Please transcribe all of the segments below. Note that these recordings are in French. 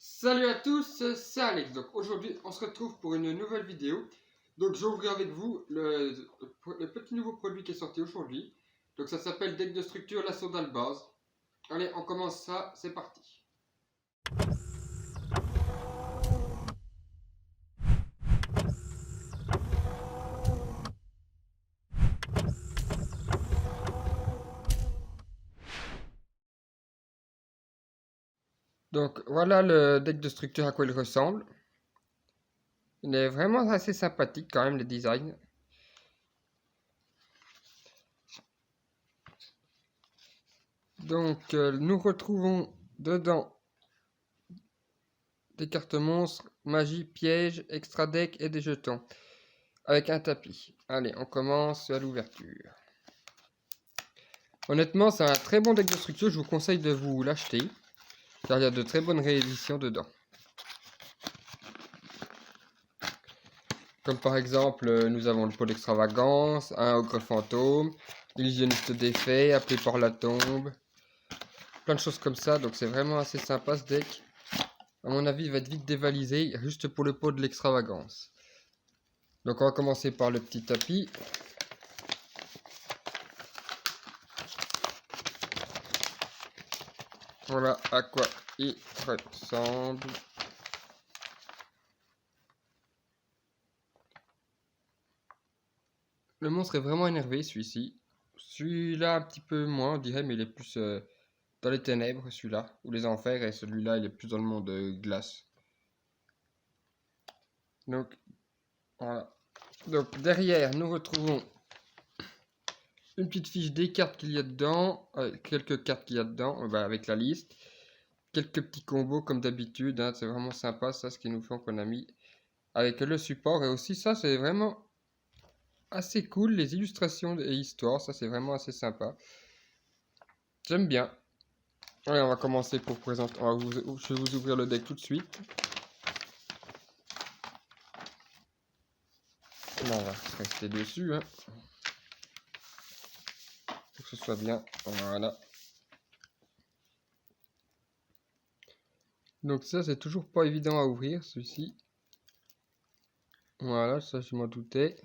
Salut à tous, c'est Alex. Donc aujourd'hui on se retrouve pour une nouvelle vidéo. Donc je vais ouvrir avec vous le petit nouveau produit qui est sorti aujourd'hui. Donc ça s'appelle deck de structure lasso d'Albaz. Allez, on commence ça, c'est parti. Donc voilà le deck de structure à quoi il ressemble. Il est vraiment assez sympathique quand même, le design. Donc nous retrouvons dedans des cartes monstres, magie, piège, extra deck et des jetons. Avec un tapis. Allez, on commence à l'ouverture. Honnêtement, c'est un très bon deck de structure, je vous conseille de vous l'acheter, car il y a de très bonnes rééditions dedans. Comme par exemple, nous avons le pot d'extravagance, un ogre fantôme, illusionniste défait, appelé par la tombe, plein de choses comme ça, donc c'est vraiment assez sympa ce deck. À mon avis, il va être vite dévalisé, juste pour le pot de l'extravagance. Donc on va commencer par le petit tapis. Voilà à quoi il ressemble. Le monstre est vraiment énervé, celui-ci. Celui-là, un petit peu moins, on dirait, mais il est plus dans les ténèbres, celui-là, ou les enfers, et celui-là, il est plus dans le monde glace. Donc, voilà. Donc, derrière, nous retrouvons une petite fiche des cartes qu'il y a dedans, quelques cartes qu'il y a dedans, avec la liste. Quelques petits combos, comme d'habitude, hein, c'est vraiment sympa, ça, ce qu'ils nous font qu'on a mis avec le support. Et aussi, ça, c'est vraiment assez cool, les illustrations et histoires, ça, c'est vraiment assez sympa. J'aime bien. Allez, on va commencer pour présenter. Je vais vous ouvrir le deck tout de suite. Là, on va rester dessus, hein, pour que ce soit bien. Voilà. Donc ça, c'est toujours pas évident à ouvrir, celui-ci. Voilà, ça, je m'en doutais.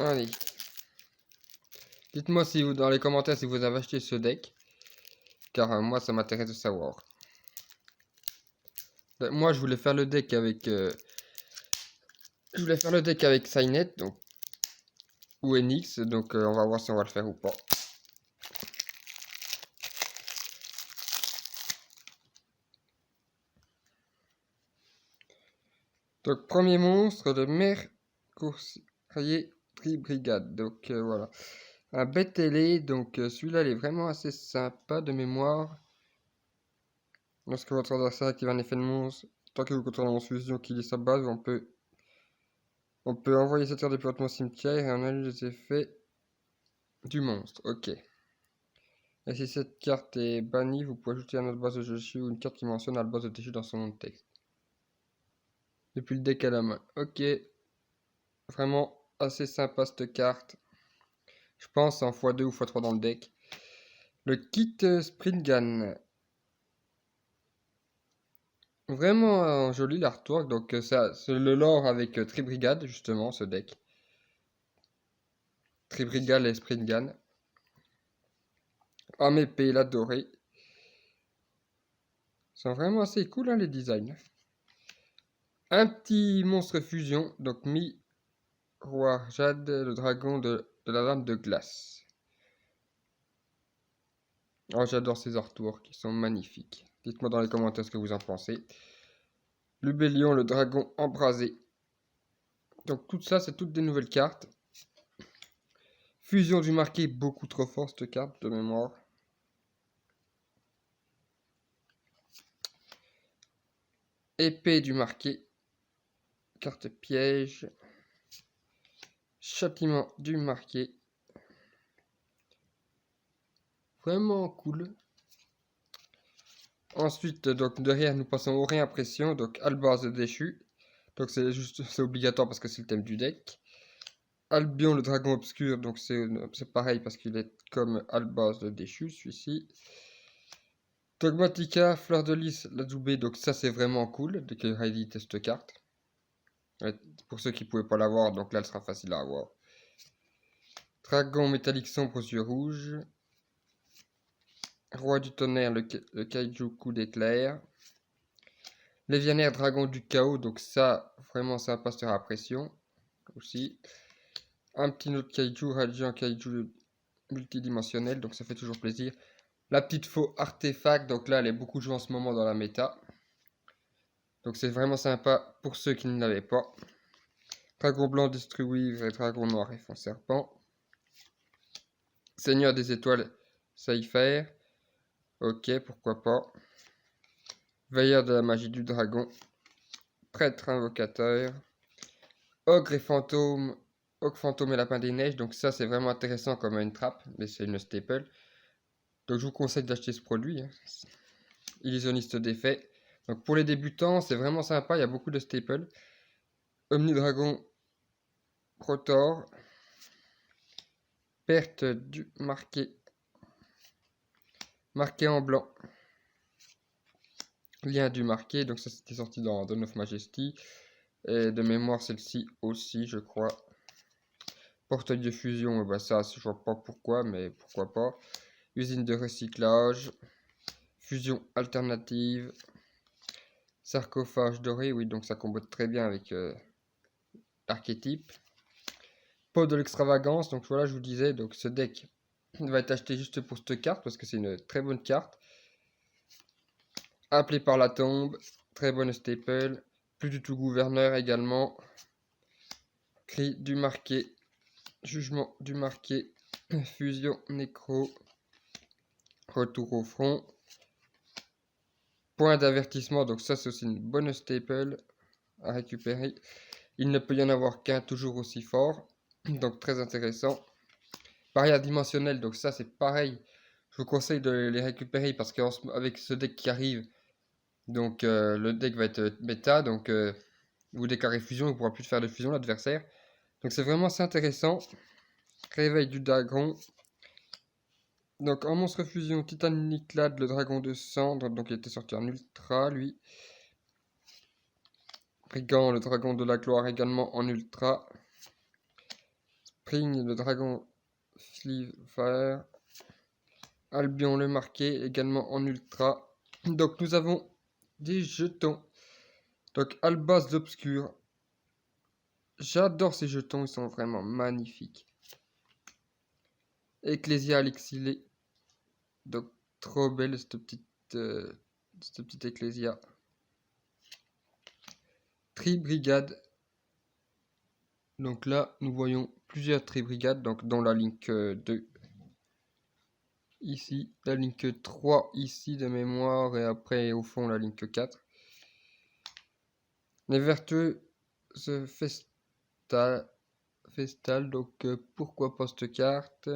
Allez. Dites-moi si vous, dans les commentaires si vous avez acheté ce deck, car moi, ça m'intéresse de savoir. Moi, je voulais faire le deck avec... je voulais faire le deck avec Cynet, donc... ou Enix, donc on va voir si on va le faire ou pas. Donc, premier monstre, le Mercourrier Tribrigade. Donc, voilà. Un bête ailé, donc celui-là, il est vraiment assez sympa de mémoire. Lorsque votre adversaire active un effet de monstre, tant que vous contrôlez en fusion qui lit sa base, on peut envoyer cette carte depuis votre cimetière et on annule les effets du monstre. Ok. Et si cette carte est bannie, vous pouvez ajouter un autre base de Joshi ou une carte qui mentionne un base de déchu dans son nom de texte. Depuis le deck à la main. Ok. Vraiment assez sympa cette carte. Je pense en x2 ou x3 dans le deck. Le kit Springan. Vraiment joli l'artwork. Donc ça, c'est le lore avec Tribrigade justement ce deck. Tribrigade et Springan. Âme épée, la dorée. Ils sont vraiment assez cool hein, les designs. Un petit monstre fusion. Donc Miroir Jade, le dragon de la lame de glace. Oh, j'adore ces artworks, ils sont magnifiques. Dites-moi dans les commentaires ce que vous en pensez. Lubellion, le dragon embrasé. Donc tout ça, c'est toutes des nouvelles cartes. Fusion du marqué, beaucoup trop fort cette carte de mémoire. Épée du marqué. Carte piège. Châtiment du marqué. Vraiment cool. Ensuite, donc derrière, nous passons aux réimpressions. Donc Albaz de déchu. Donc c'est obligatoire parce que c'est le thème du deck. Albion, le dragon obscur. Donc c'est pareil parce qu'il est comme Albaz de déchu, celui-ci. Dogmatica, Fleur de Lys, la Zoubé, donc ça c'est vraiment cool, dès que Heidi teste cette carte. Ouais, pour ceux qui pouvaient pas l'avoir, donc là elle sera facile à avoir. Dragon métallique sombre aux yeux rouges. Roi du tonnerre, le kaiju coup d'éclair. Lévianaire, dragon du chaos, donc ça, vraiment sympa sur la pression aussi. Un petit autre kaiju, radiant kaiju multidimensionnel, donc ça fait toujours plaisir. La petite faux artefact, donc là elle est beaucoup jouée en ce moment dans la méta. Donc c'est vraiment sympa pour ceux qui ne l'avaient pas. Dragon blanc, destruivre et dragon noir et fond serpent. Seigneur des étoiles, Cypher. Ok, pourquoi pas. Veilleur de la magie du dragon. Prêtre invocateur. Ogre et fantôme. Ogre fantôme et lapin des neiges. Donc ça c'est vraiment intéressant comme une trappe, mais c'est une staple. Donc je vous conseille d'acheter ce produit. Illusionniste d'effet. Donc pour les débutants, c'est vraiment sympa, il y a beaucoup de staples. Omnidragon Protor. Perte du marqué. Marqué en blanc. Lien du marqué, donc ça c'était sorti dans Dawn of Majesty. Et de mémoire celle-ci aussi je crois. Portail de fusion, bah ça je vois pas pourquoi, mais pourquoi pas. Usine de recyclage. Fusion alternative. Sarcophage doré, oui donc ça combote très bien avec l'archétype. Pot de l'extravagance, donc voilà je vous disais, donc ce deck va être acheté juste pour cette carte parce que c'est une très bonne carte. Appelé par la tombe, très bonne staple. Plus du tout gouverneur également. Cri du marqué. Jugement du marqué. Fusion nécro. Retour au front. Point d'avertissement, donc ça c'est aussi une bonne staple à récupérer. Il ne peut y en avoir qu'un toujours aussi fort. Donc très intéressant. Barrière dimensionnelle, donc ça c'est pareil. Je vous conseille de les récupérer parce qu'avec ce deck qui arrive, donc le deck va être méta, donc vous déclarez fusion, il ne pourra plus faire de fusion l'adversaire. Donc c'est vraiment assez intéressant. Réveil du dragon. Donc en monstre fusion, Titaniclad, le dragon de cendre, donc il était sorti en ultra lui. Brigand, le dragon de la gloire également en ultra. Spring, le dragon Fire. Albion, le marqué également en ultra. Donc nous avons des jetons. Donc Albaz l'obscur. J'adore ces jetons, ils sont vraiment magnifiques. Ecclesia l'exilé. Donc trop belle cette petite Ecclesia. Tri-brigade. Donc là, nous voyons plusieurs tri-brigades, donc dans la Link 2. Ici, la Link 3 ici de mémoire, et après au fond la Link 4. Les vertueux festal, donc pourquoi pas cette carte.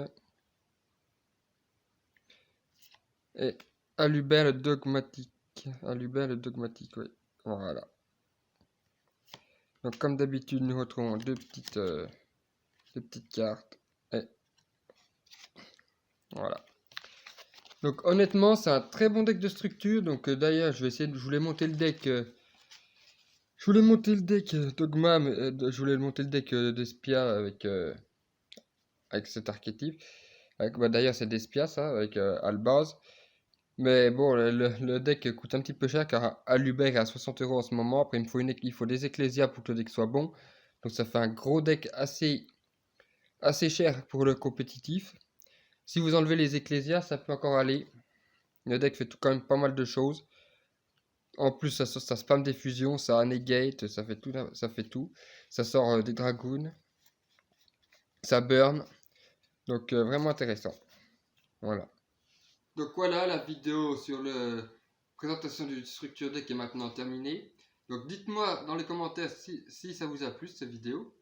Et Alubert le dogmatique. Alubert le dogmatique, oui. Voilà. Donc comme d'habitude, nous retrouvons deux petites cartes. Et voilà. Donc honnêtement, c'est un très bon deck de structure. Donc d'ailleurs, je vais essayer de... Je voulais monter le deck... je voulais monter le deck Dogma, mais, je voulais monter le deck d'Espia avec cet archétype. Bah, d'ailleurs, c'est d'Espia, ça, avec Albaz. Mais bon, le deck coûte un petit peu cher car Alubert est à 60 € en ce moment. Après, il faut des Ecclesia pour que le deck soit bon. Donc ça fait un gros deck assez cher pour le compétitif. Si vous enlevez les Ecclesia, ça peut encore aller. Le deck fait quand même pas mal de choses. En plus, ça spam des fusions, ça negate, ça fait tout. Ça fait tout. Ça sort des dragoons. Ça burn. Donc vraiment intéressant. Voilà. Donc voilà, la vidéo sur la présentation du structure deck est maintenant terminée. Donc dites-moi dans les commentaires si ça vous a plu cette vidéo.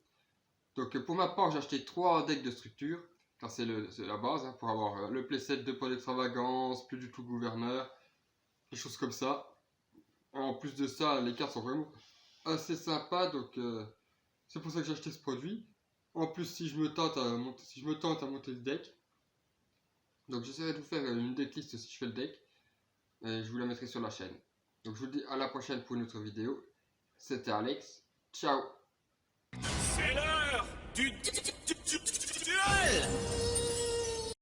Donc pour ma part, j'ai acheté 3 decks de structure, car c'est la base, hein, pour avoir le playset de Pot d'extravagance, plus du tout gouverneur, des choses comme ça. En plus de ça, les cartes sont vraiment assez sympas, donc c'est pour ça que j'ai acheté ce produit. En plus, si je me tente à monter le deck, donc j'essaierai de vous faire une decklist si je fais le deck. et je vous la mettrai sur la chaîne. Donc je vous dis à la prochaine pour une autre vidéo. C'était Alex. Ciao. C'est l'heure du